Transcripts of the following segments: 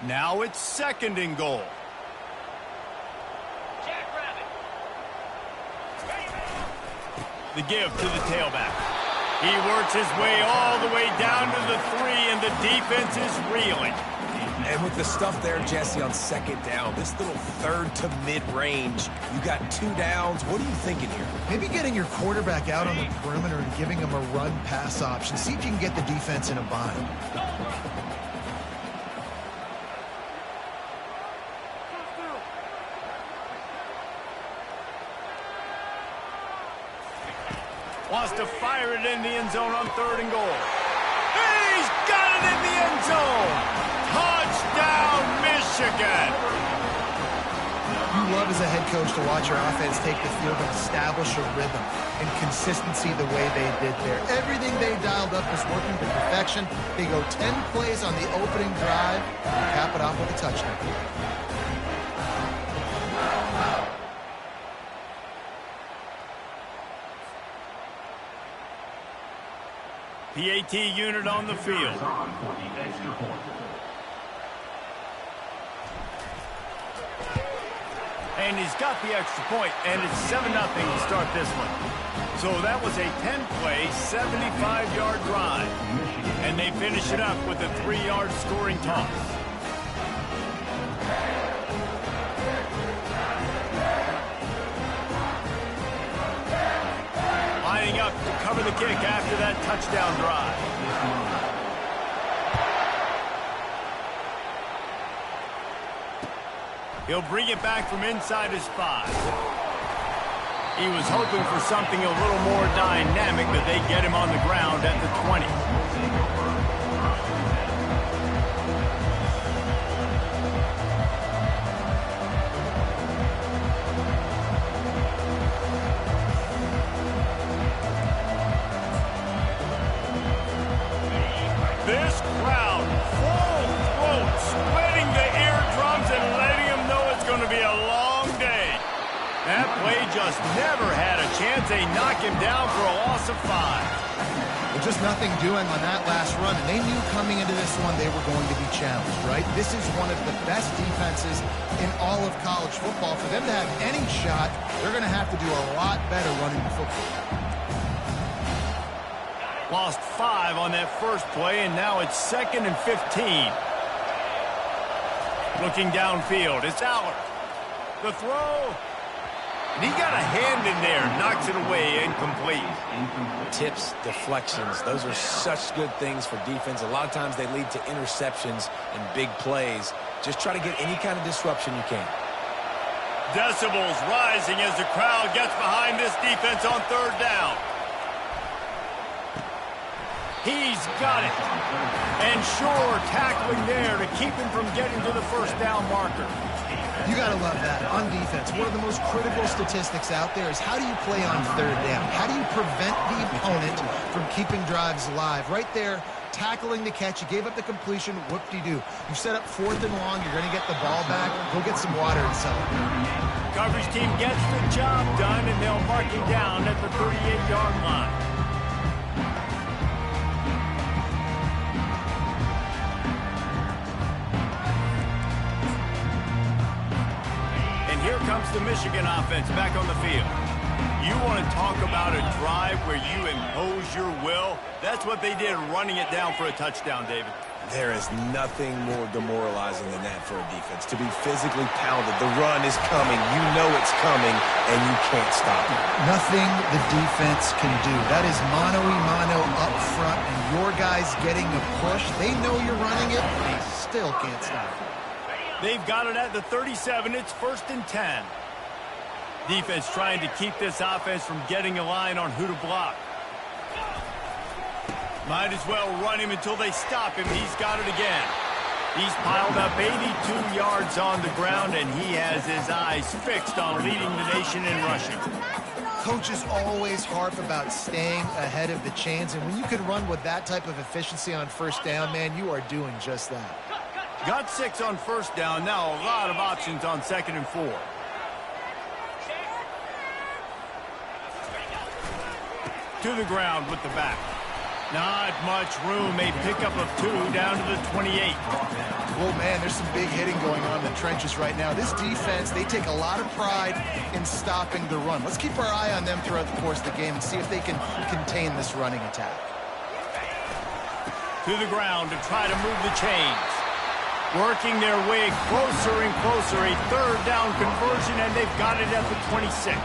Now it's 2nd and goal. The give to the tailback. He works his way all the way down to the 3, and the defense is reeling. And with the stuff there, Jesse, on 2nd down, this little 3rd to mid-range, you got 2 downs. What are you thinking here? Maybe getting your quarterback out on the perimeter and giving him a run-pass option. See if you can get the defense in a bind. Wants to fire it in the end zone on 3rd and goal. He's got it in the end zone! Touchdown, Michigan! You love as a head coach to watch your offense take the field and establish a rhythm and consistency the way they did there. Everything they dialed up was working to perfection. They go 10 plays on the opening drive and cap it off with a touchdown. PAT unit on the field. And he's got the extra point, and it's 7-0 to start this one. So that was a 10-play, 75-yard drive. And they finish it up with a 3-yard scoring toss. Lining up to cover the kick after that touchdown drive. He'll bring it back from inside his 5. He was hoping for something a little more dynamic, but they get him on the ground at the 20. This crowd, full throat, splitting the eardrums and letting them know it's going to be a long day. That play just never had a chance. They knock him down for a loss of 5. Well, just nothing doing on that last run, and they knew coming into this one they were going to be challenged, right? This is one of the best defenses in all of college football. For them to have any shot, they're going to have to do a lot better running the football. Lost 5 on that first play, and now it's 2nd and 15. Looking downfield, it's Aller. The throw. And he got a hand in there, knocks it away, incomplete. Tips, deflections, those are such good things for defense. A lot of times they lead to interceptions and big plays. Just try to get any kind of disruption you can. Decibels rising as the crowd gets behind this defense on 3rd down. He's got it. And sure, tackling there to keep him from getting to the 1st down marker. You got to love that. On defense, one of the most critical statistics out there is how do you play on 3rd down? How do you prevent the opponent from keeping drives alive? Right there, tackling the catch. You gave up the completion. Whoop-de-doo. You set up 4th and long. You're going to get the ball back. Go get some water and celebrate. Coverage team gets the job done, and they'll mark him down at the 38-yard line. Here comes the Michigan offense back on the field. You want to talk about a drive where you impose your will? That's what they did, running it down for a touchdown, David. There is nothing more demoralizing than that for a defense. To be physically pounded, the run is coming, you know it's coming, and you can't stop it. Nothing the defense can do. That is mano-a-mano up front, and your guys getting a push. They know you're running it, and they still can't stop it. They've got it at the 37. It's 1st and 10. Defense trying to keep this offense from getting a line on who to block. Might as well run him until they stop him. He's got it again. He's piled up 82 yards on the ground, and he has his eyes fixed on leading the nation in rushing. Coaches always harp about staying ahead of the chains, and when you can run with that type of efficiency on 1st down, man, you are doing just that. Got 6 on 1st down. Now a lot of options on 2nd and 4. To the ground with the back. Not much room. A pickup of 2 down to the 28. Well, man, there's some big hitting going on in the trenches right now. This defense, they take a lot of pride in stopping the run. Let's keep our eye on them throughout the course of the game and see if they can contain this running attack. To the ground to try to move the chains. Working their way closer and closer. A third down conversion, and they've got it at the 26.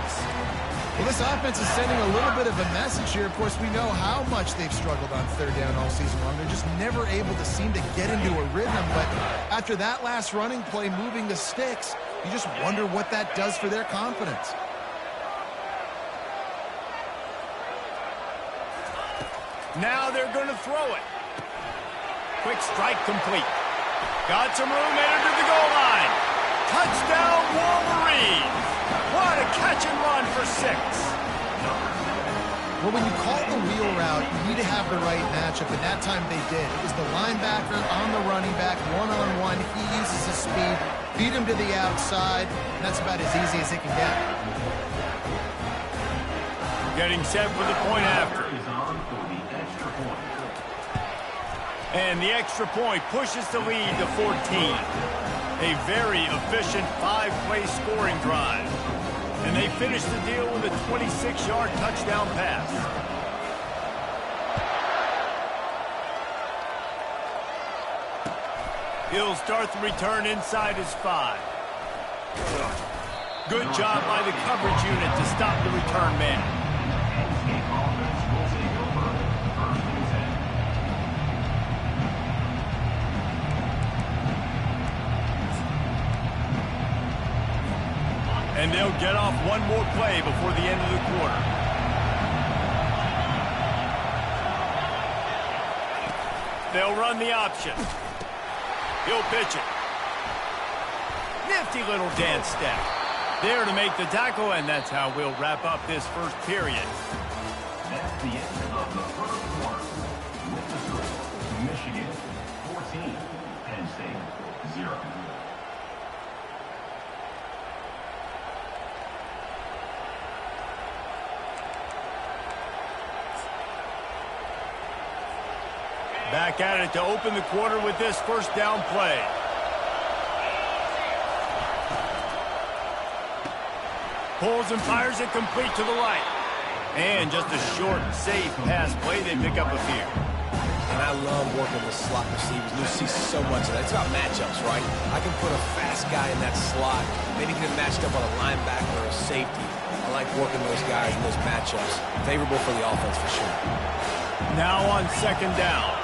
Well, this offense is sending a little bit of a message here. Of course, we know how much they've struggled on third down all season long. They're just never able to seem to get into a rhythm. But after that last running play, moving the sticks, you just wonder what that does for their confidence. Now they're going to throw it. Quick strike complete. Got some room, entered to the goal line. Touchdown, Wolverines. What a catch and run for 6. Well, when you call the wheel route, you need to have the right matchup, and that time they did. It was the linebacker on the running back, one-on-one. He uses his speed, beat him to the outside, and that's about as easy as it can get. Getting set for the point after. And the extra point pushes the lead to 14. A very efficient 5-play scoring drive. And they finish the deal with a 26-yard touchdown pass. He'll start the return inside his 5. Good job by the coverage unit to stop the return man. And they'll get off one more play before the end of the quarter. They'll run the option. He'll pitch it. Nifty little dance step. There to make the tackle, and that's how we'll wrap up this first period. That's the end of the first quarter. With the score, Michigan 14, Penn State 0. Back at it to open the quarter with this first down play. Pulls and fires it complete to the right. And just a short, safe pass play. They pick up a few. And I love working with slot receivers. You see so much of that. It's about matchups, right? I can put a fast guy in that slot, maybe get matched up on a linebacker or a safety. I like working those guys in those matchups. Favorable for the offense for sure. Now on second down.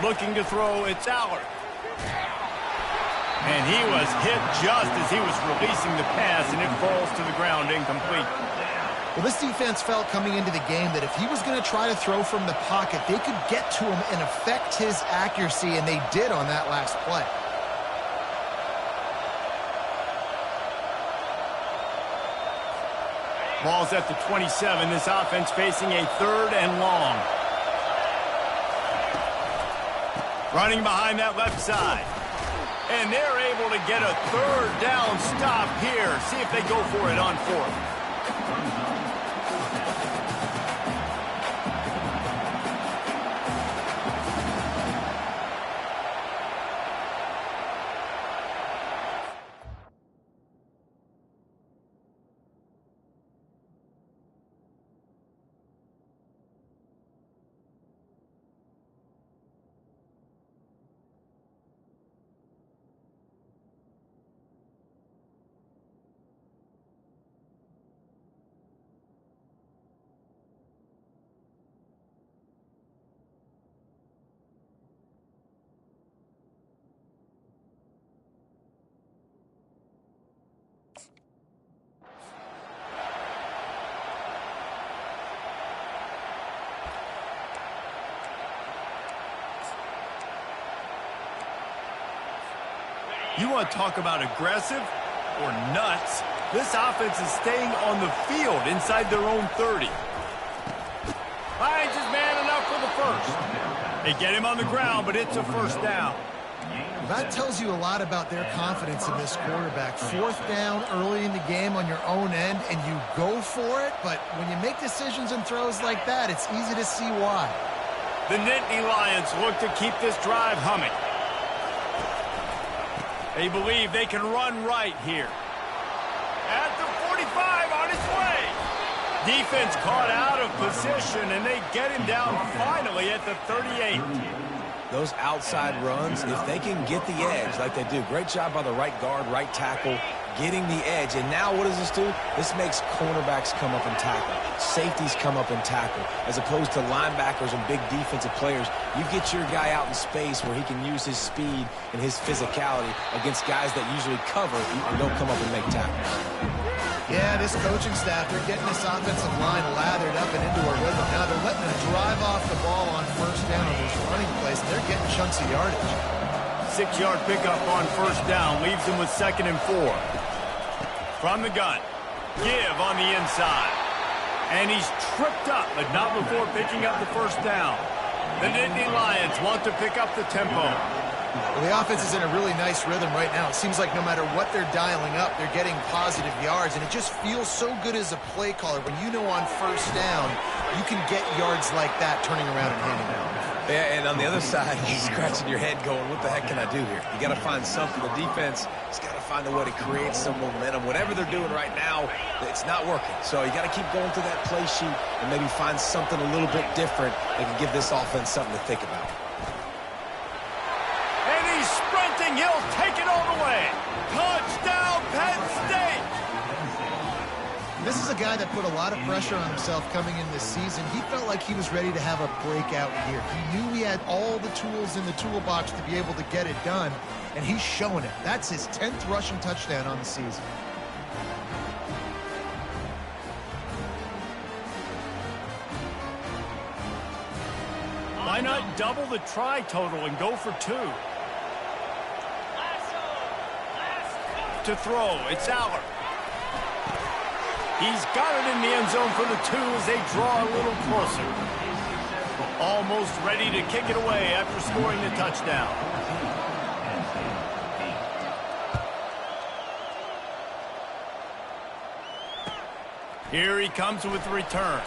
Looking to throw, it's Allard. And he was hit just as he was releasing the pass, and it falls to the ground incomplete. Well, this defense felt coming into the game that if he was going to try to throw from the pocket, they could get to him and affect his accuracy, and they did on that last play. Ball's at the 27. This offense facing a third and long. Running behind that left side. And they're able to get a third down stop here. See if they go for it on 4th. You want to talk about aggressive or nuts? This offense is staying on the field inside their own 30. Finds his man enough for the first. They get him on the ground, but it's a first down. That tells you a lot about their confidence in this quarterback. Fourth down early in the game on your own end, and you go for it, but when you make decisions and throws like that, it's easy to see why. The Nittany Lions look to keep this drive humming. They believe they can run right here. At the 45, on his way. Defense caught out of position, and they get him down finally at the 38. Those outside runs, if they can get the edge like they do, great job by the right guard, right tackle, getting the edge. And now what does this do? This makes cornerbacks come up and tackle. Safeties come up and tackle. As opposed to linebackers and big defensive players, you get your guy out in space where he can use his speed and his physicality against guys that usually cover and don't come up and make tackles. Yeah, this coaching staff, they're getting this offensive line lathered up and into a rhythm. Now they're letting them drive off the ball on first down on these running plays, and they're getting chunks of yardage. 6-yard pickup on first down leaves him with 2nd and 4. From the gun, give on the inside. And he's tripped up, but not before picking up the first down. The Nittany Lions want to pick up the tempo. Well, the offense is in a really nice rhythm right now. It seems like no matter what they're dialing up, they're getting positive yards, and it just feels so good as a play caller when you know on first down you can get yards like that turning around and handing out. Yeah, and on the other side, you're scratching your head going, what the heck can I do here? You got to find something. The defense has got to find a way to create some momentum. Whatever they're doing right now, it's not working. So you got to keep going through that play sheet and maybe find something a little bit different that can give this offense something to think about. And he's sprinting. He'll take it all the way. Touchdown, Penn State. This is a guy that put a lot of pressure on himself coming in this season. He felt like he was ready to have a breakout year. He knew he had all the tools in the toolbox to be able to get it done, and he's showing it. That's his 10th rushing touchdown on the season. Why not double the try total and go for 2? To throw, it's Aller. He's got it in the end zone for the 2 as they draw a little closer. Almost ready to kick it away after scoring the touchdown. Here he comes with the return.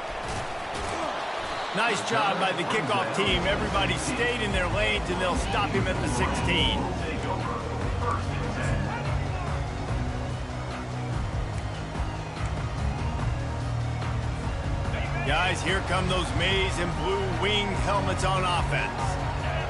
Nice job by the kickoff team. Everybody stayed in their lanes, and they'll stop him at the 16. Guys, here come those maize and blue winged helmets on offense.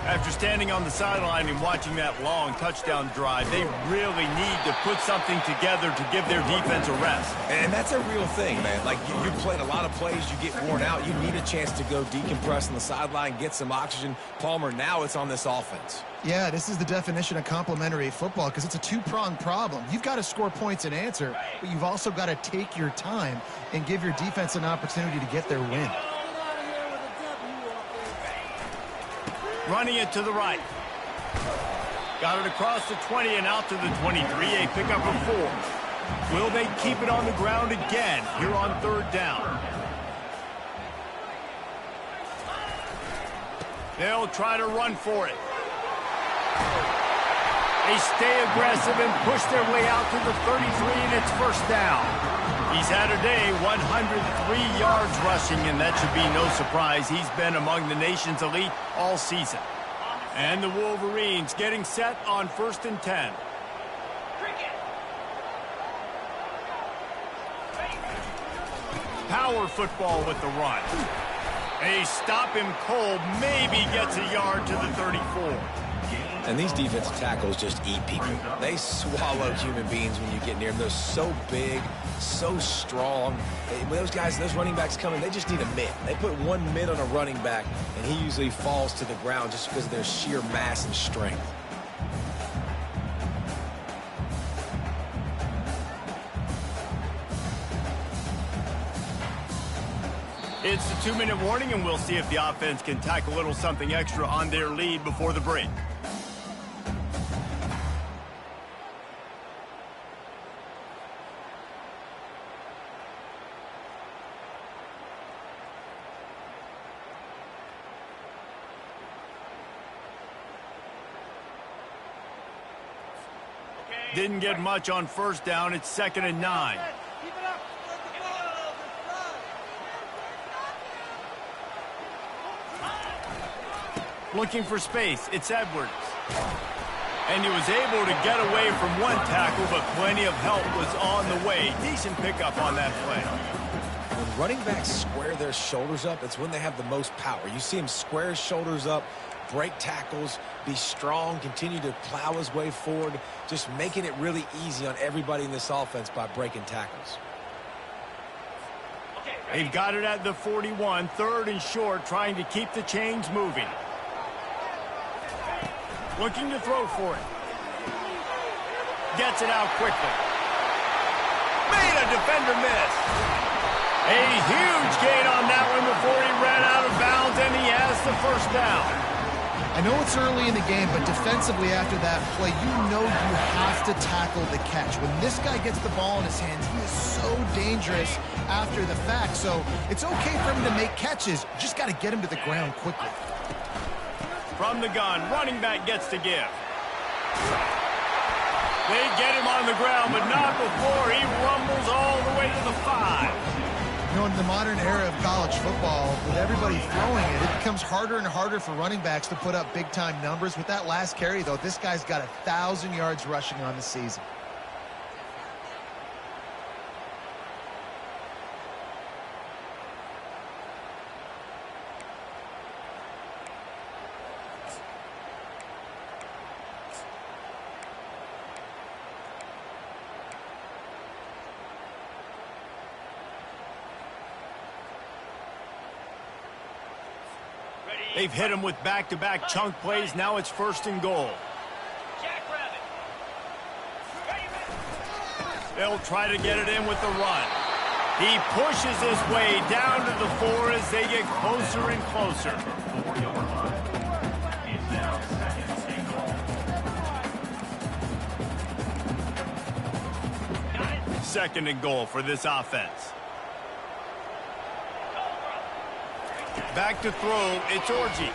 After standing on the sideline and watching that long touchdown drive, they really need to put something together to give their defense a rest. And that's a real thing, man. Like, you played a lot of plays, you get worn out, you need a chance to go decompress on the sideline, get some oxygen. Palmer, now it's on this offense. Yeah, this is the definition of complementary football because it's a two-pronged problem. You've got to score points and answer, but you've also got to take your time and give your defense an opportunity to get their win. Running it to the right. Got it across the 20 and out to the 23. A pickup of 4. Will they keep it on the ground again here on 3rd down? They'll try to run for it. They stay aggressive and push their way out to the 33, and it's 1st down. He's had a day, 103 yards rushing, and that should be no surprise. He's been among the nation's elite all season. And the Wolverines getting set on 1st and 10. Power football with the run. They stop him cold, maybe gets a yard to the 34. And these defensive tackles just eat people. They swallow human beings when you get near them. They're so big, so strong. When those guys, those running backs come in, they just need a mid. They put one mid on a running back, and he usually falls to the ground just because of their sheer mass and strength. It's the 2-minute warning, and we'll see if the offense can tack a little something extra on their lead before the break. Didn't get much on first down. It's 2nd and 9. Looking for space. It's Edwards. And he was able to get away from one tackle, but plenty of help was on the way. Decent pickup on that play. When running backs square their shoulders up, it's when they have the most power. You see him square his shoulders up, break tackles, be strong, continue to plow his way forward, just making it really easy on everybody in this offense by breaking tackles. They've got it at the 41, 3rd and short, trying to keep the chains moving. Looking to throw for it. Gets it out quickly. Made a defender miss. A huge gain on that one before he ran out of bounds, and he has the first down. I know it's early in the game, but defensively after that play, you know you have to tackle the catch. When this guy gets the ball in his hands, he is so dangerous after the fact. So it's okay for him to make catches. You just got to get him to the ground quickly. From the gun, running back gets to give. They get him on the ground, but not before he rumbles all the way to the 5. You know, in the modern era of college football, with everybody throwing it, it becomes harder and harder for running backs to put up big-time numbers. With that last carry, though, this guy's got 1,000 yards rushing on the season. They've hit him with back-to-back chunk plays. Now it's 1st and goal. They'll try to get it in with the run. He pushes his way down to the 4 as they get closer and closer. It's now 2nd and goal. 2nd and goal for this offense. Back to throw, it's Orji.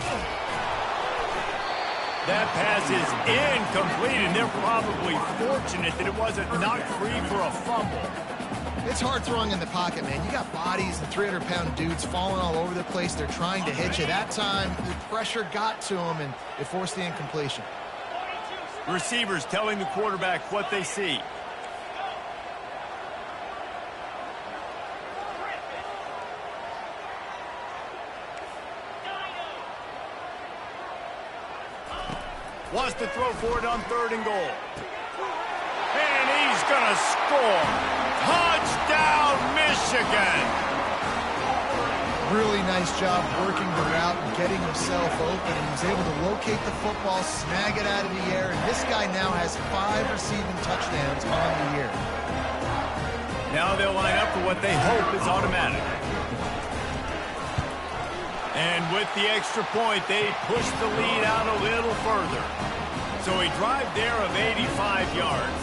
That pass is incomplete, and they're probably fortunate that it wasn't knocked free for a fumble. It's hard throwing in the pocket, man. You got bodies and 300-pound dudes falling all over the place. They're trying to hit you. That time, the pressure got to him, and it forced the incompletion. Receivers telling the quarterback what they see. Wants to throw for it on 3rd and goal. And he's going to score. Touchdown, Michigan. Really nice job working the route and getting himself open. He was able to locate the football, snag it out of the air, and this guy now has 5 receiving touchdowns on the year. Now they'll line up for what they hope is automatic. And with the extra point, they push the lead out a little further. So a drive there of 85 yards.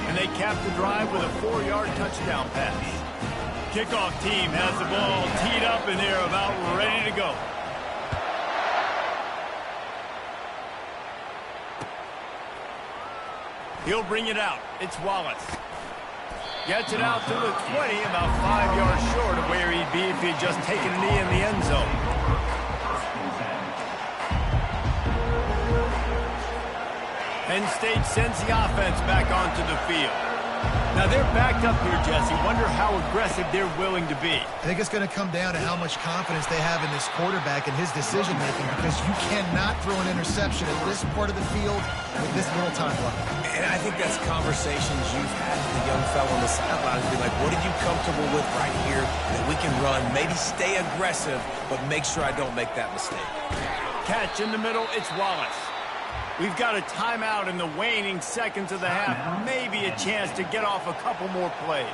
And they cap the drive with a 4-yard touchdown pass. Kickoff team has the ball teed up, and they're about ready to go. He'll bring it out. It's Wallace. Gets it out to the 20, about 5 yards short of where he'd be if he'd just taken a knee in the end zone. Penn State sends the offense back onto the field. Now they're backed up here, Jesse. Wonder how aggressive they're willing to be. I think it's going to come down to how much confidence they have in this quarterback and his decision-making, because you cannot throw an interception at this part of the field with this little time left. And I think that's conversations you've had with the young fellow on the sideline. Be like, what are you comfortable with right here that we can run? Maybe stay aggressive, but make sure I don't make that mistake. Catch in the middle, it's Wallace. We've got a timeout in the waning seconds of the half. Maybe a chance to get off a couple more plays.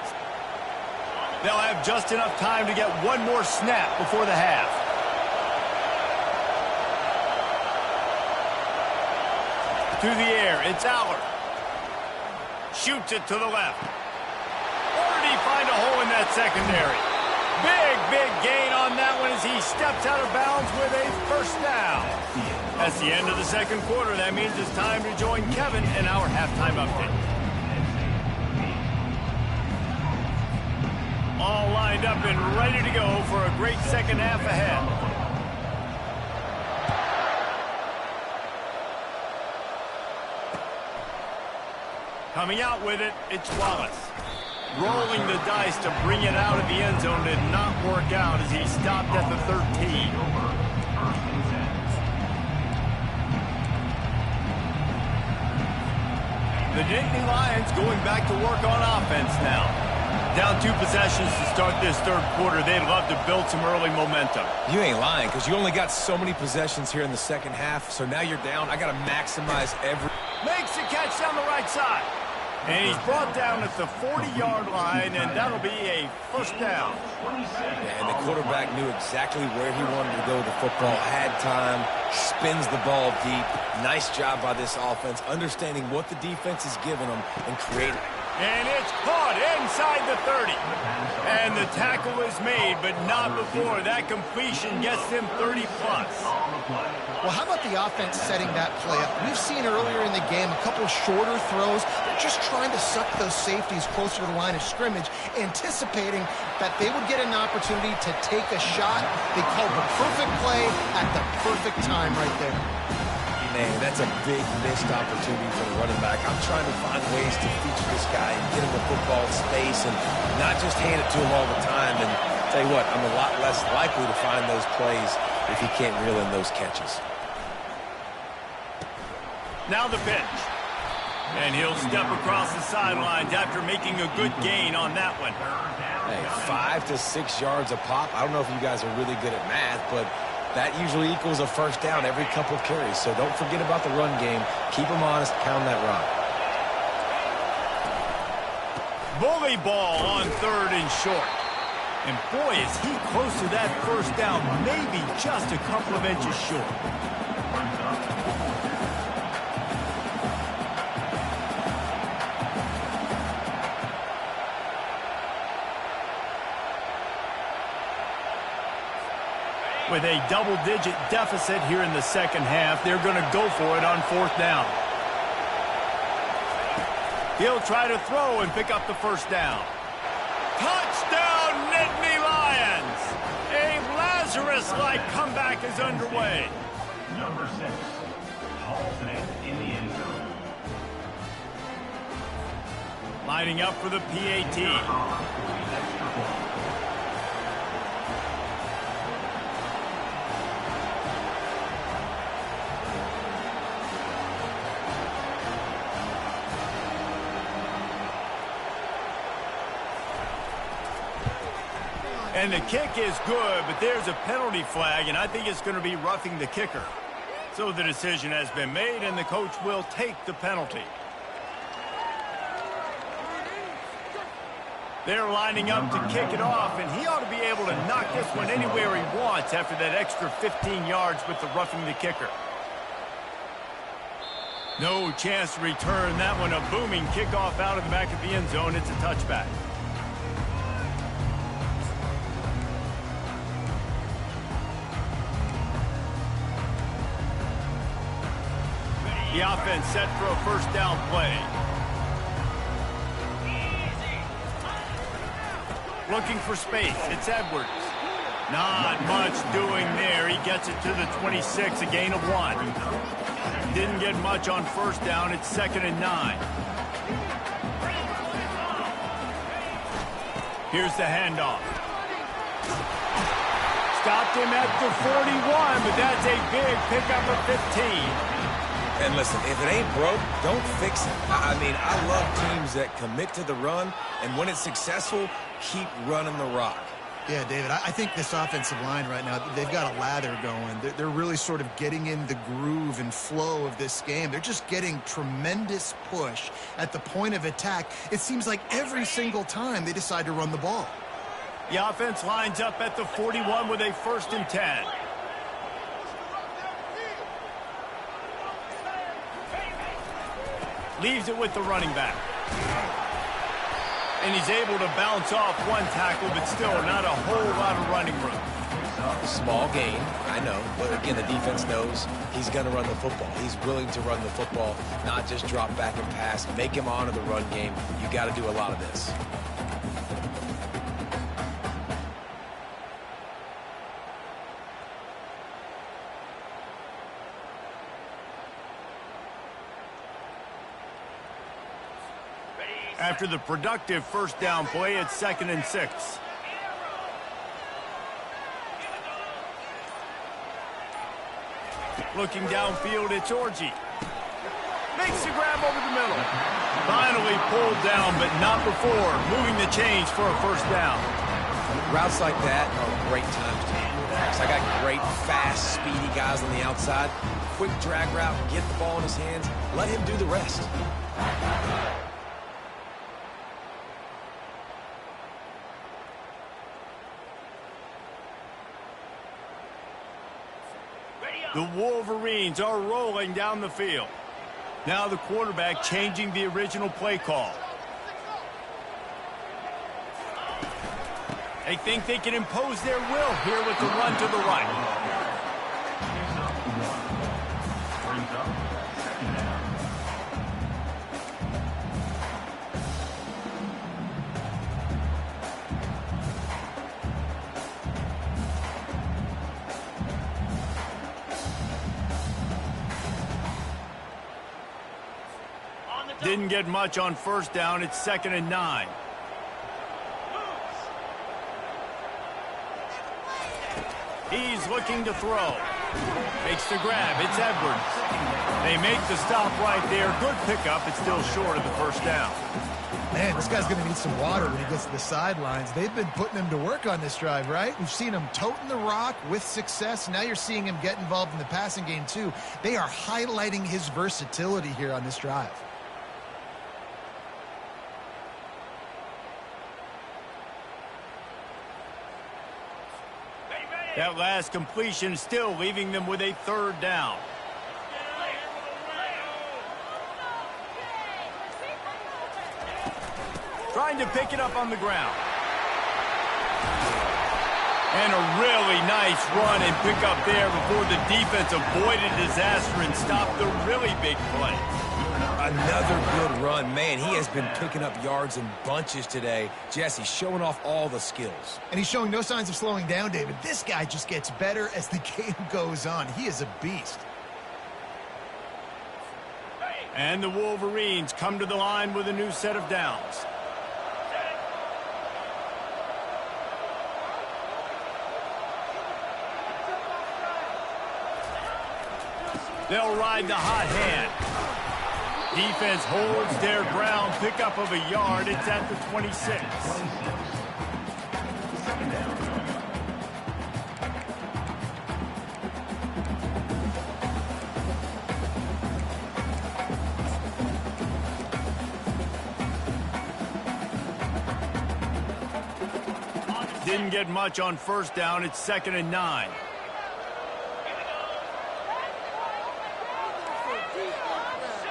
They'll have just enough time to get one more snap before the half. To the air, it's Aller. Shoots it to the left. Or did he find a hole in that secondary? Big gain on that one as he steps out of bounds with a first down. That's the end of the second quarter. That means it's time to join Kevin in our halftime update. All lined up and ready to go for a great second half ahead. Coming out with it, it's Wallace. Rolling the dice to bring it out of the end zone did not work out as he stopped at the 13. The Nittany Lions going back to work on offense now. Down 2 possessions to start this third quarter. They'd love to build some early momentum. You ain't lying, because you only got so many possessions here in the second half, so now you're down. I got to maximize every... Makes the catch down the right side. And he's brought down at the 40-yard line, and that'll be a first down. Yeah, and the quarterback knew exactly where he wanted to go with the football, had time, spins the ball deep. Nice job by this offense, understanding what the defense is giving them and creating. And it's caught inside the 30. And the tackle is made, but not before that completion gets him 30-plus. Well, how about the offense setting that play up? We've seen earlier in the game a couple shorter throws. They're just trying to suck those safeties closer to the line of scrimmage, anticipating that they would get an opportunity to take a shot. They called the perfect play at the perfect time right there. Man, that's a big missed opportunity for the running back. I'm trying to find ways to feature this guy and get him the football in space and not just hand it to him all the time. And tell you what, I'm a lot less likely to find those plays if he can't reel in those catches. Now the pitch. And he'll step across the sidelines after making a good gain on that one. Hey, 5 to 6 yards a pop. I don't know if you guys are really good at math, but that usually equals a first down every couple of carries. So don't forget about the run game. Keep them honest. Pound that rock. Bully ball on 3rd and short. And boy, is he close to that first down. Maybe just a couple of inches short. With a double-digit deficit here in the second half, they're going to go for it on 4th down. He'll try to throw and pick up the first down. Touchdown, Nittany Lions! A Lazarus-like comeback is underway. Number 6, Halton in the end zone. Lining up for the PAT. And the kick is good, but there's a penalty flag, and I think it's going to be roughing the kicker. So the decision has been made, and the coach will take the penalty. They're lining up to kick it off, and he ought to be able to knock this one anywhere he wants after that extra 15 yards with the roughing the kicker. No chance to return that one. A booming kickoff out of the back of the end zone. It's a touchback. The offense set for a first down play. Looking for space. It's Edwards. Not much doing there. He gets it to the 26, a gain of 1. Didn't get much on first down. It's 2nd and 9. Here's the handoff. Stopped him at the 41, but that's a big pickup of 15. And listen, if it ain't broke, don't fix it. I mean, I love teams that commit to the run, and when it's successful, keep running the rock. Yeah, David, I think this offensive line right now, they've got a lather going. They're really sort of getting in the groove and flow of this game. They're just getting tremendous push at the point of attack. It seems like every single time they decide to run the ball. The offense lines up at the 41 with a 1st and 10. Leaves it with the running back. And he's able to bounce off one tackle, but still not a whole lot of running room. Small gain, I know. But again, the defense knows he's going to run the football. He's willing to run the football, not just drop back and pass. Make him honor the run game. You got to do a lot of this. After the productive first down play, it's 2nd and 6. Looking downfield, it's Orji. Makes the grab over the middle. Finally pulled down, but not before moving the chains for a first down. Routes like that are great times to be quarterbacks. I got great, fast, speedy guys on the outside. Quick drag route, get the ball in his hands, let him do the rest. The Wolverines are rolling down the field. Now the quarterback changing the original play call. They think they can impose their will here with the run to the right. Didn't get much on first down. It's 2nd and 9. He's looking to throw. Makes the grab. It's Edwards. They make the stop right there. Good pickup. It's still short of the first down. Man, this guy's going to need some water when he gets to the sidelines. They've been putting him to work on this drive, right? We've seen him toting the rock with success. Now you're seeing him get involved in the passing game, too. They are highlighting his versatility here on this drive. That last completion still leaving them with a 3rd down. Trying to pick it up on the ground. And a really nice run and pick up there before the defense avoided disaster and stopped the really big play. Another good run. Man, he has been picking up yards in bunches today. Jesse, showing off all the skills. And he's showing no signs of slowing down, David. This guy just gets better as the game goes on. He is a beast. And the Wolverines come to the line with a new set of downs. They'll ride the hot hand. Defense holds their ground. Pickup of a yard. It's at the 26. Didn't get much on first down. It's 2nd and 9.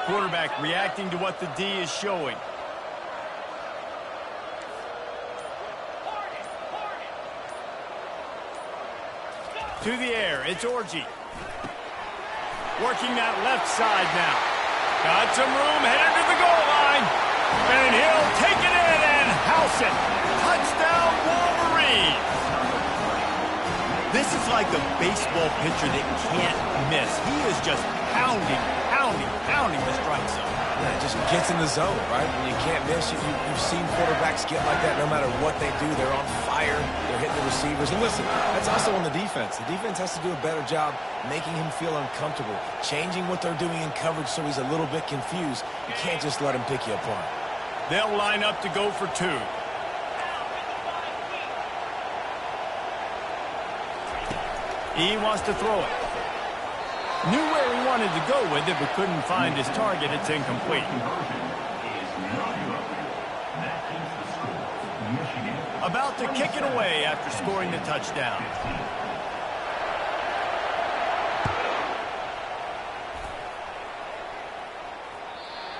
Quarterback reacting to what the D is showing. To the air, it's Orji. Working that left side now. Got some room, headed to the goal line. And he'll take it in and house it. Touchdown, Wolverines. This is like a baseball pitcher that can't miss. He is just pounding the strike zone. Yeah, just gets in the zone, right? When you can't miss, you've seen quarterbacks get like that no matter what they do. They're on fire. They're hitting the receivers. And listen, that's also on the defense. The defense has to do a better job making him feel uncomfortable, changing what they're doing in coverage so he's a little bit confused. You can't just let him pick you apart. They'll line up to go for 2. He wants to throw it. Knew where he wanted to go with it, but couldn't find his target. It's incomplete. About to kick it away after scoring the touchdown.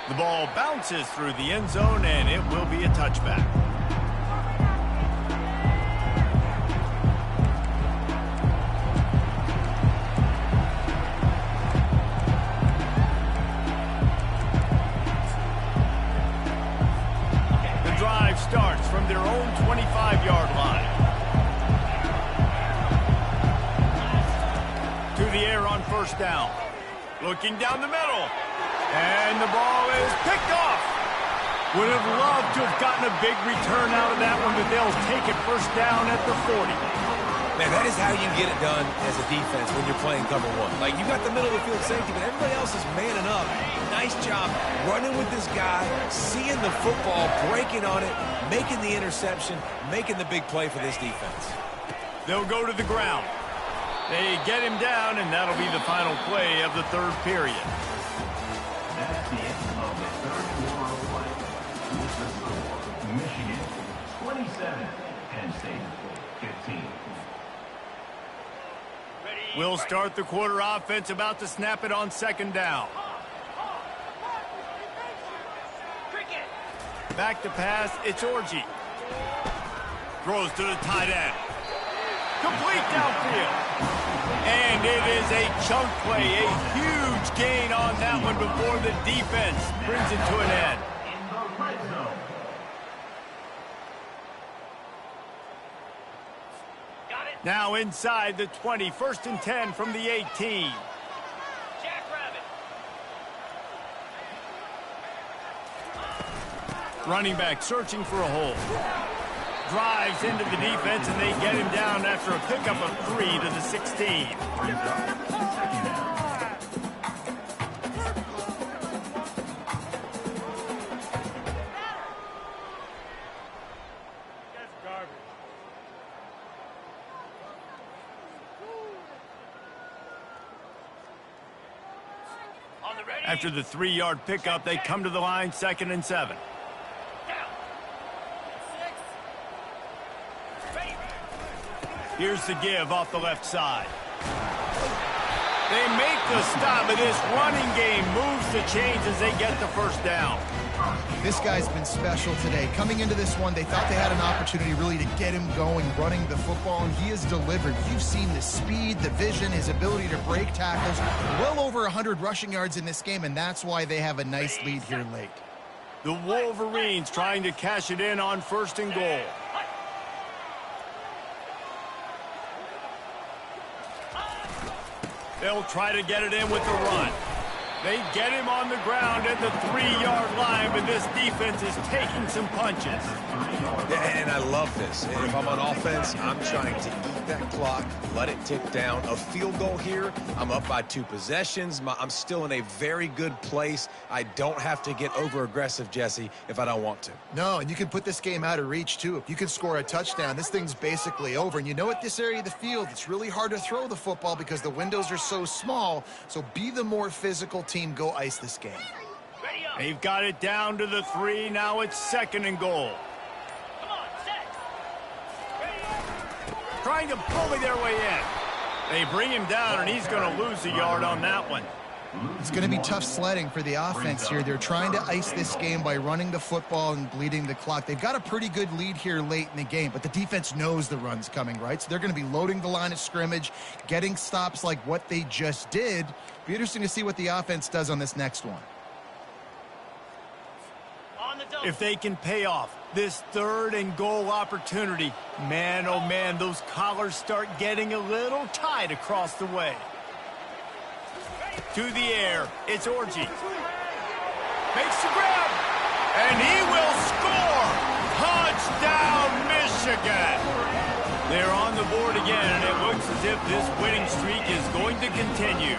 The ball bounces through the end zone, and it will be a touchback. Starts from their own 25-yard line. To the air on first down. Looking down the middle. And the ball is picked off. Would have loved to have gotten a big return out of that one, but they'll take it first down at the 40. Man, that is how you get it done as a defense when you're playing cover one. Like, you got the middle of the field safety, but everybody else is manning up. Nice job running with this guy, seeing the football, breaking on it, making the interception, making the big play for this defense. They'll go to the ground. They get him down, and that'll be the final play of the third period. That's the end of the third quarter of play. With the score, Michigan 27, Penn State 15. We'll start the quarter offense, about to snap it on second down. Back to pass, it's Orji. Throws to the tight end. Complete downfield. And it is a chunk play, a huge gain on that one before the defense brings it to an end. In the red zone. Now inside the 20, 1st and 10 from the 18. Running back searching for a hole. Drives into the defense, and they get him down after a pickup of 3 to the 16. After the 3-yard pickup, they come to the line, 2nd and 7. Here's the give off the left side. They make the stop, but this running game moves the chains as they get the first down. This guy's been special today. Coming into this one, they thought they had an opportunity really to get him going, running the football, and he has delivered. You've seen the speed, the vision, his ability to break tackles. Well over 100 rushing yards in this game, and that's why they have a nice lead here late. The Wolverines trying to cash it in on 1st and goal. They'll try to get it in with the run. They get him on the ground at the 3-yard line, but this defense is taking some punches. And I love this. And if I'm on offense, I'm trying to eat that clock, let it tick down. A field goal here, I'm up by 2 possessions. I'm still in a very good place. I don't have to get over-aggressive, Jesse, if I don't want to. No, and you can put this game out of reach, too. If you can score a touchdown, this thing's basically over. And you know, at this area of the field, it's really hard to throw the football because the windows are so small. So be the more physical team. Go ice this game. They've got it down to the 3. Now it's 2nd and goal. Trying to bully their way in. They bring him down, and he's going to lose a yard on that one. It's going to be tough sledding for the offense here. They're trying to ice this game by running the football and bleeding the clock. They've got a pretty good lead here late in the game, but the defense knows the run's coming, right? So they're going to be loading the line of scrimmage, getting stops like what they just did. Be interesting to see what the offense does on this next one. If they can pay off this 3rd and goal opportunity, man, oh man, those collars start getting a little tight across the way. To the air, it's Orji. Makes the grab, and he will score! Touchdown, Michigan! They're on the board again, and it looks as if this winning streak is going to continue.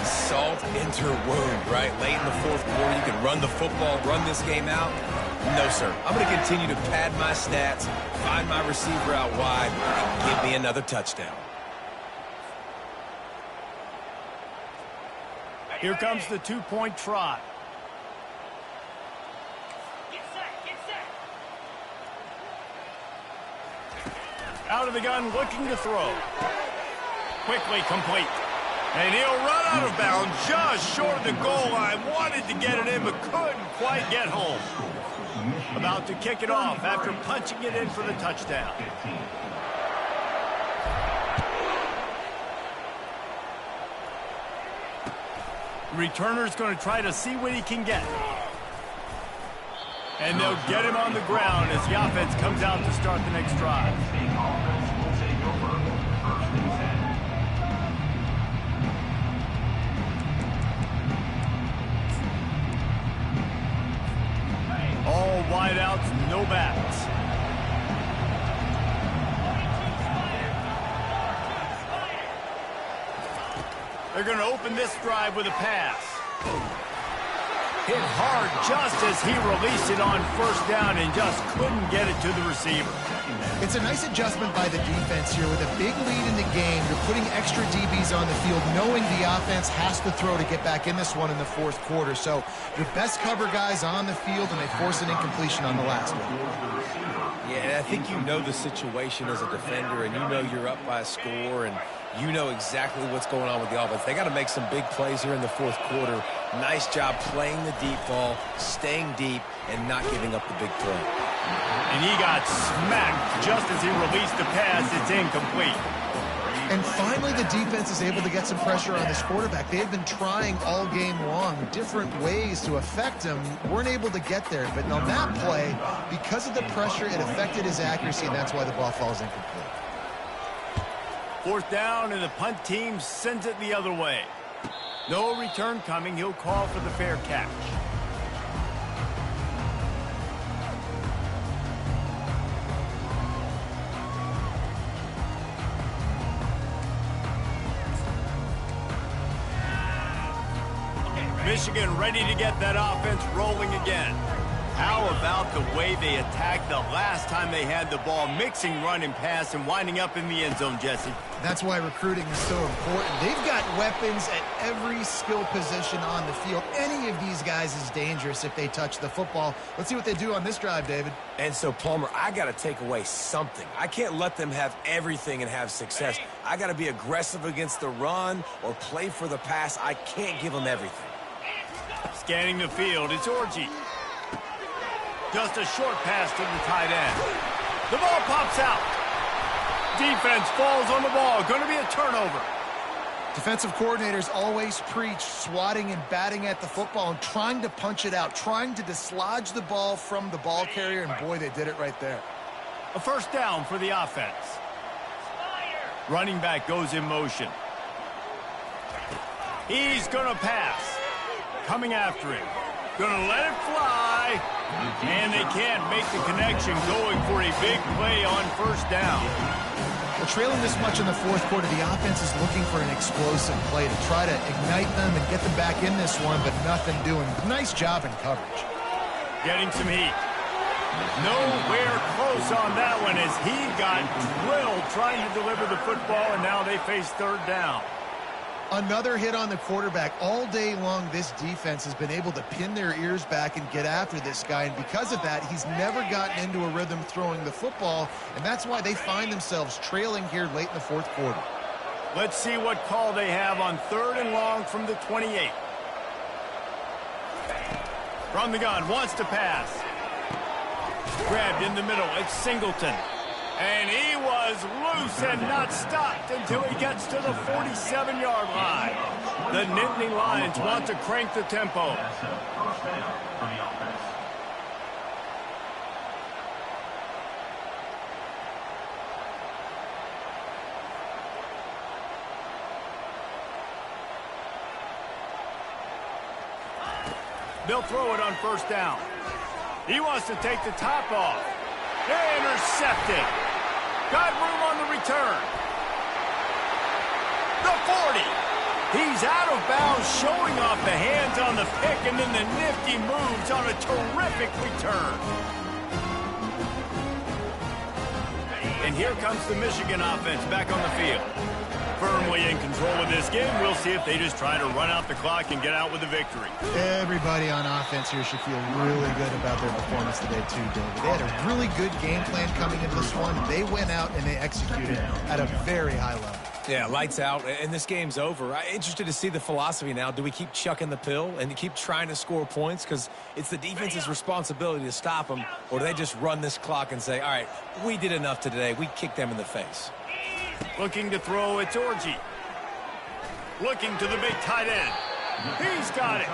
Salt into wound, right? Late in the 4th quarter, you can run the football, run this game out. No, sir. I'm going to continue to pad my stats, find my receiver out wide, and give me another touchdown. Here comes the 2-point try. Out of the gun, looking to throw. Quickly complete. And he'll run out of bounds just short of the goal line. Wanted to get it in, but couldn't quite get home. About to kick it off after punching it in for the touchdown. The returner's going to try to see what he can get. And they'll get him on the ground as the offense comes out to start the next drive. wideouts, no backs. They're going to open this drive with a pass. Hit hard just as he released it on first down and just couldn't get it to the receiver. It's a nice adjustment by the defense here. With a big lead in the game, you're putting extra DBs on the field, knowing the offense has to throw to get back in this one in the fourth quarter. So your best cover guys on the field, and they force an incompletion on the last one. Yeah, and I think you know the situation as a defender, and you know you're up by a score, and you know exactly what's going on with the offense. They got to make some big plays here in the fourth quarter. Nice job playing the deep ball, staying deep, and not giving up the big play. And he got smacked just as he released the pass. It's incomplete. And finally, the defense is able to get some pressure on this quarterback. They have been trying all game long different ways to affect him. Weren't able to get there. But on that play, because of the pressure, it affected his accuracy, and that's why the ball falls incomplete. Fourth down, and the punt team sends it the other way. No return coming. He'll call for the fair catch. Michigan ready to get that offense rolling again. How about the way they attacked the last time they had the ball, mixing run and pass and winding up in the end zone, Jesse? That's why recruiting is so important. They've got weapons at every skill position on the field. Any of these guys is dangerous if they touch the football. Let's see what they do on this drive, David. And so, Palmer, I got to take away something. I can't let them have everything and have success. I got to be aggressive against the run or play for the pass. I can't give them everything. Scanning the field, it's Orji. Just a short pass to the tight end. The ball pops out. Defense falls on the ball. Going to be a turnover. Defensive coordinators always preach swatting and batting at the football and trying to punch it out, trying to dislodge the ball from the ball carrier, and boy, they did it right there. A first down for the offense. Running back goes in motion. He's going to pass. Coming after him. Going to let it fly. And they can't make the connection, going for a big play on first down. Well, trailing this much in the fourth quarter, the offense is looking for an explosive play to try to ignite them and get them back in this one, but nothing doing. Nice job in coverage. Getting some heat. Nowhere close on that one as he got drilled trying to deliver the football, and now they face third down. Another hit on the quarterback. All day long, this defense has been able to pin their ears back and get after this guy, and because of that, he's never gotten into a rhythm throwing the football, and that's why they find themselves trailing here late in the fourth quarter. Let's see what call they have on third and long from the 28. From the gun, wants to pass. Grabbed in the middle, it's Singleton. And he was loose and not stopped until he gets to the 47-yard line. The Nittany Lions want to crank the tempo. That's a first down for the offense. They'll throw it on first down. He wants to take the top off. Intercepted. Got room on the return. The 40. He's out of bounds, showing off the hands on the pick, and then the nifty moves on a terrific return. And here comes the Michigan offense back on the field. Firmly in control of this game. We'll see if they just try to run out the clock and get out with a victory. Everybody on offense here should feel really good about their performance today too, David. They had a really good game plan coming into this one. They went out and they executed at a very high level. Yeah, lights out, and this game's over. I'm interested to see the philosophy now. Do we keep chucking the pill and keep trying to score points? Because it's the defense's responsibility to stop them, or do they just run this clock and say, all right, we did enough today. We kicked them in the face. Looking to throw, it's Orji. Looking to the big tight end. He's got it.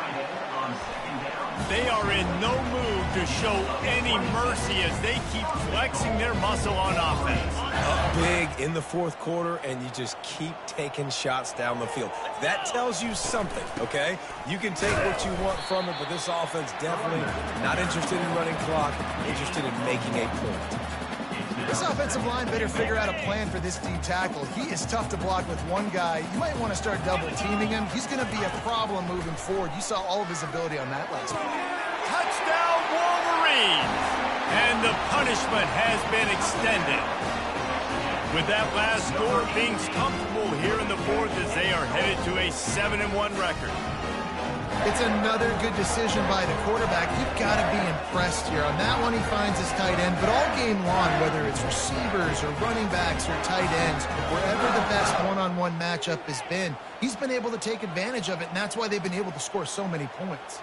they are in no mood to show any mercy as they keep flexing their muscle on offense. Up big in the fourth quarter, and you just keep taking shots down the field. That tells you something, okay? You can take what you want from it, but this offense definitely not interested in running clock, interested in making a point. This offensive line better figure out a plan for this D tackle. He is tough to block with one guy. You might want to start double-teaming him. He's going to be a problem moving forward. You saw all of his ability on that last one. Touchdown, Wolverines! And the punishment has been extended. With that last score, being comfortable here in the fourth as they are headed to a 7-1 record. It's another good decision by the quarterback. You've got to be impressed here. On that one, he finds his tight end. But all game long, whether it's receivers or running backs or tight ends, wherever the best one-on-one matchup has been, he's been able to take advantage of it, and that's why they've been able to score so many points.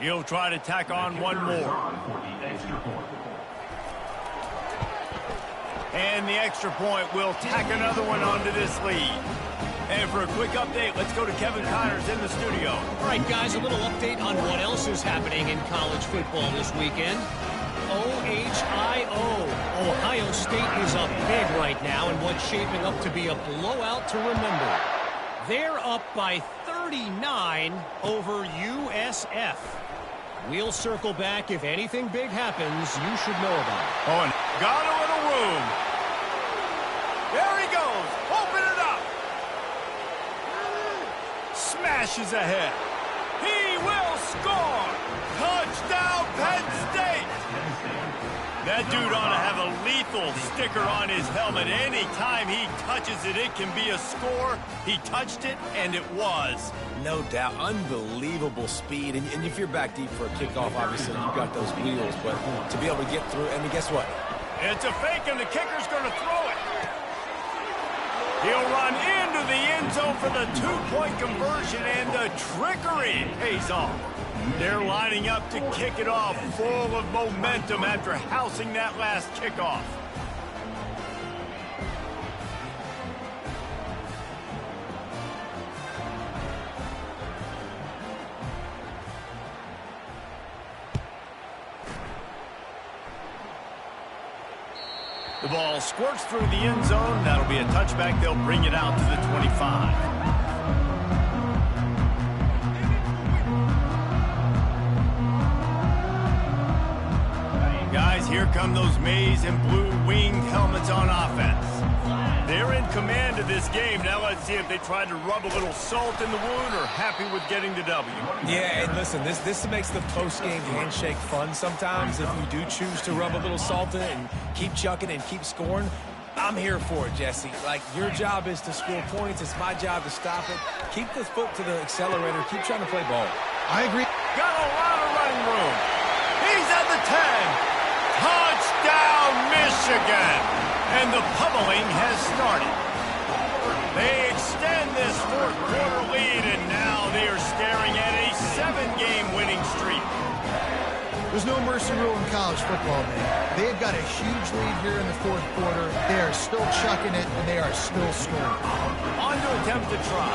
He'll try to tack on one more. And the extra point will tack another one onto this lead. And for a quick update, let's go to Kevin Connors in the studio. All right, guys, a little update on what else is happening in college football this weekend. OHIO. Ohio State is up big right now in what's shaping up to be a blowout to remember. They're up by 39 over USF. We'll circle back if anything big happens you should know about. Oh, and got a little room. There he goes. Open it up. Smashes ahead. He will score. Touchdown, Penn State. That dude ought to have a lethal sticker on his helmet. Anytime he touches it, it can be a score. He touched it, and it was. No doubt. Unbelievable speed. And if you're back deep for a kickoff, obviously you've got those wheels. But to be able to get through, I mean, guess what? It's a fake, and the kicker's going to throw it. He'll run into the end zone for the two-point conversion, and the trickery pays off. They're lining up to kick it off, full of momentum after housing that last kickoff. The ball squirts through the end zone. That'll be a touchback. They'll bring it out to the 25. Guys, here come those maize and blue winged helmets on offense. They're in command of this game. Now let's see if they try to rub a little salt in the wound or happy with getting the W. Yeah, and listen, this makes the post-game handshake fun sometimes. If you do choose to rub a little salt in it and keep chucking and keep scoring, I'm here for it, Jesse. Like, your job is to score points. It's my job to stop it. Keep the foot to the accelerator. Keep trying to play ball. I agree. Got a lot of running room. He's at the 10. Touchdown, Michigan! And the pummeling has started. They extend this fourth quarter lead, and now they are staring at a 7-game winning streak. There's no mercy rule in college football, man. They've got a huge lead here in the fourth quarter. They are still chucking it, and they are still scoring. On to attempt to try.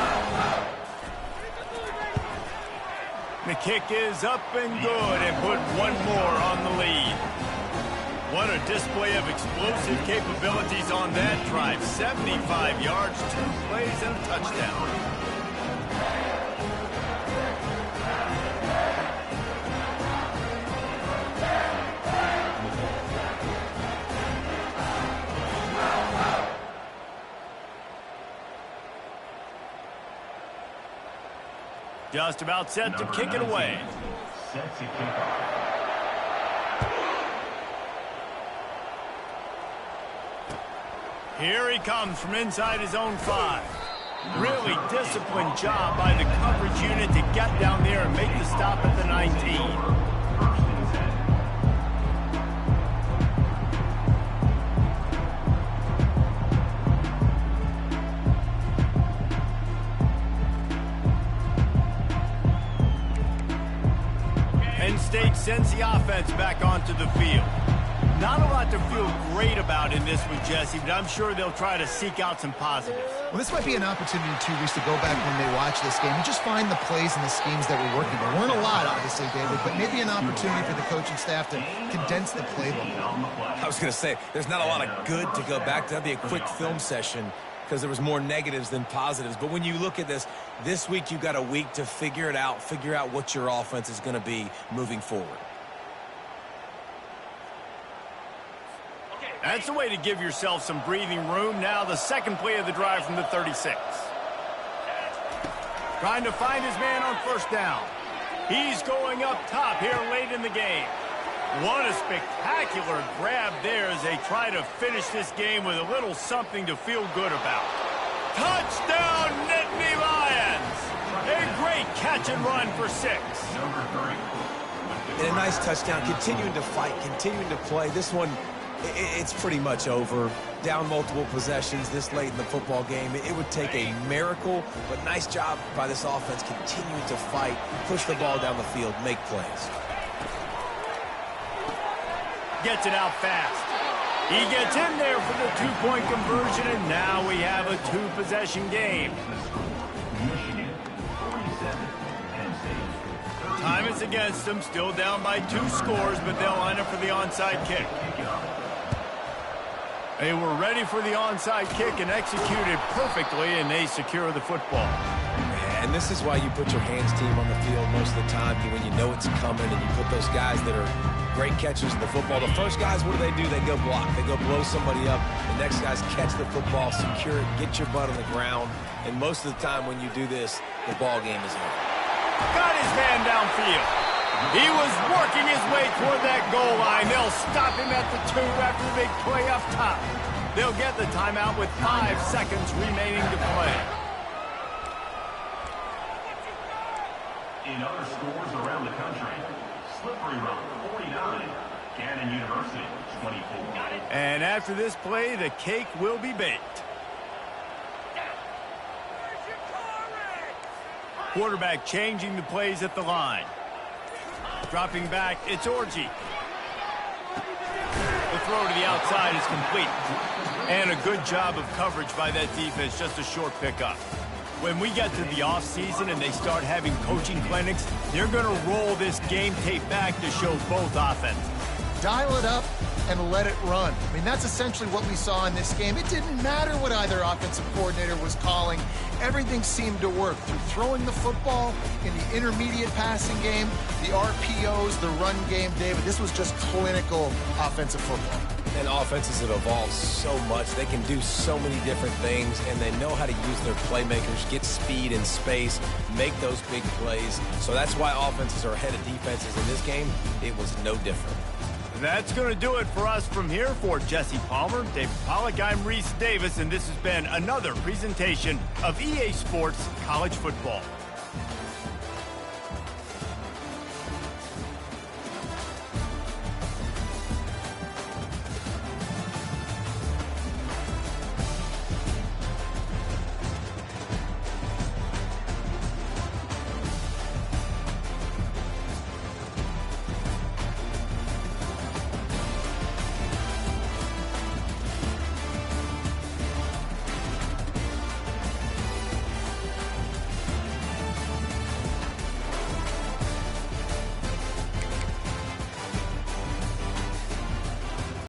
The kick is up and good, and put one more on the lead. What a display of explosive capabilities on that drive. 75 yards, 2 plays, and a touchdown. Just about set to kick it away. Set to kick off. Here he comes from inside his own 5. Really disciplined job by the coverage unit to get down there and make the stop at the 19. Penn State sends the offense back onto the field. Not a lot to feel great about in this one, Jesse, but I'm sure they'll try to seek out some positives. Well, this might be an opportunity, too, Reese, to go back when they watch this game and just find the plays and the schemes that were working. There weren't a lot, obviously, David, but maybe an opportunity for the coaching staff to condense the playbook. I was going to say, there's not a lot of good to go back to. That'd be a quick film session because there was more negatives than positives. But when you look at this week you've got a week to figure it out, figure out what your offense is going to be moving forward. That's the way to give yourself some breathing room. Now the second play of the drive from the 36. Trying to find his man on first down. He's going up top here late in the game. What a spectacular grab there as they try to finish this game with a little something to feel good about. Touchdown, Nittany Lions! A great catch and run for 6. And a nice touchdown, continuing to fight, continuing to play. This one, it's pretty much over. Down multiple possessions this late in the football game. It would take a miracle, but nice job by this offense continuing to fight, push the ball down the field, make plays. Gets it out fast. He gets in there for the two-point conversion, and now we have a two-possession game. Time is against them, still down by 2 scores, but they'll line up for the onside kick. They were ready for the onside kick and executed perfectly, and they secure the football. And this is why you put your hands team on the field most of the time, when you know it's coming, and you put those guys that are great catchers in the football. The first guys, what do? They go block. They go blow somebody up. The next guys catch the football, secure it, get your butt on the ground. And most of the time when you do this, the ball game is over. Got his man downfield. He was working his way toward that goal line. They'll stop him at the 2 after the big play up top. They'll get the timeout with 5 seconds remaining to play. In other schools around the country, Slippery Road 49, Cannon University 24. And after this play, the cake will be baked. Quarterback changing the plays at the line. Dropping back, it's Orji. The throw to the outside is complete. And a good job of coverage by that defense, just a short pickup. When we get to the offseason and they start having coaching clinics, they're going to roll this game tape back to show both offenses. Dial it up and let it run. I mean, that's essentially what we saw in this game. It didn't matter what either offensive coordinator was calling. Everything seemed to work through throwing the football in the intermediate passing game, the RPOs, the run game. David, this was just clinical offensive football. And offenses have evolved so much. They can do so many different things, and they know how to use their playmakers, get speed and space, make those big plays. So that's why offenses are ahead of defenses in this game. It was no different. That's going to do it for us from here. For Jesse Palmer, David Pollack, I'm Reese Davis, and this has been another presentation of EA Sports College Football.